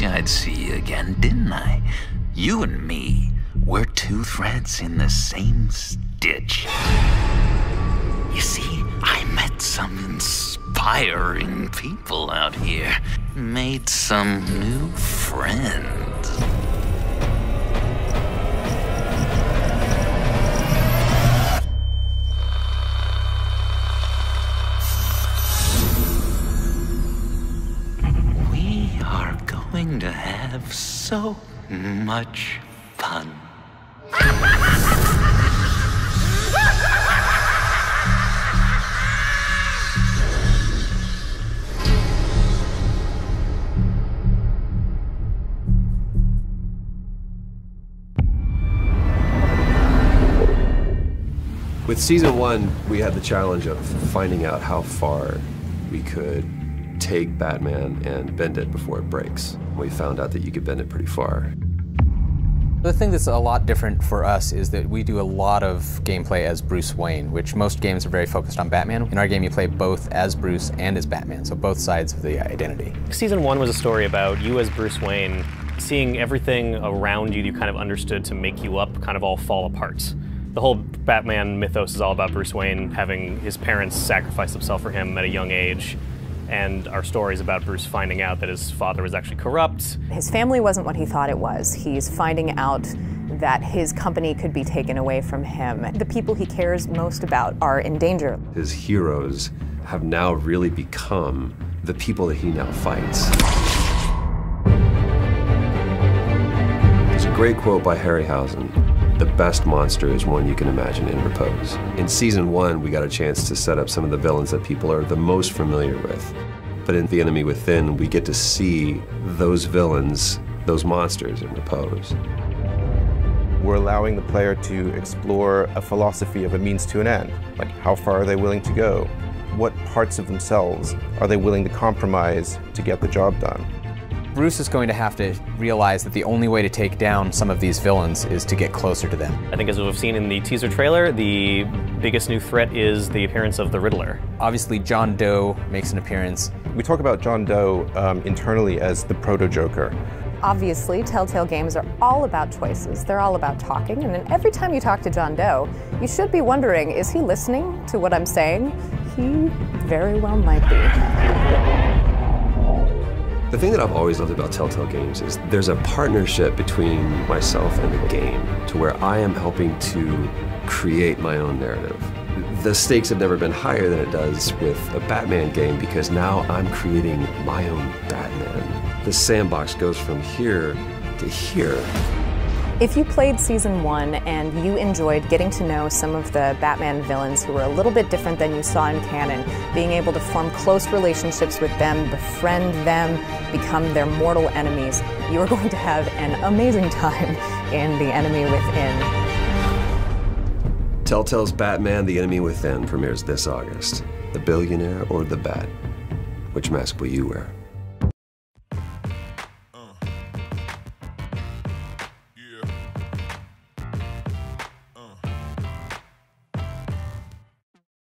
I'd see you again, didn't I? You and me, we're two threads in the same stitch. You see, I met some inspiring people out here. Made some new friends. We are going to have so much fun. With season 1, we had the challenge of finding out how far we could take Batman and bend it before it breaks. We found out that you could bend it pretty far. The thing that's a lot different for us is that we do a lot of gameplay as Bruce Wayne, which most games are very focused on Batman. In our game, you play both as Bruce and as Batman, so both sides of the identity. Season 1 was a story about you as Bruce Wayne, seeing everything around you kind of understood to make you up kind of all fall apart. The whole Batman mythos is all about Bruce Wayne having his parents sacrifice themselves for him at a young age. And our story is about Bruce finding out that his father was actually corrupt. His family wasn't what he thought it was. He's finding out that his company could be taken away from him. The people he cares most about are in danger. His heroes have now really become the people that he now fights. There's a great quote by Harryhausen. The best monster is one you can imagine in repose. In season 1, we got a chance to set up some of the villains that people are the most familiar with. But in The Enemy Within, we get to see those villains, those monsters in repose. We're allowing the player to explore a philosophy of a means to an end. Like, how far are they willing to go? What parts of themselves are they willing to compromise to get the job done? Bruce is going to have to realize that the only way to take down some of these villains is to get closer to them. I think as we've seen in the teaser trailer, the biggest new threat is the appearance of the Riddler. Obviously, John Doe makes an appearance. We talk about John Doe internally as the proto-Joker. Obviously, Telltale games are all about choices. They're all about talking, and then every time you talk to John Doe, you should be wondering, is he listening to what I'm saying? He very well might be. The thing that I've always loved about Telltale games is there's a partnership between myself and the game to where I am helping to create my own narrative. The stakes have never been higher than it does with a Batman game because now I'm creating my own Batman. The sandbox goes from here to here. If you played season 1 and you enjoyed getting to know some of the Batman villains who were a little bit different than you saw in canon, being able to form close relationships with them, befriend them, become their mortal enemies, you are going to have an amazing time in The Enemy Within. Telltale's Batman: The Enemy Within premieres this August. The billionaire or the bat? Which mask will you wear?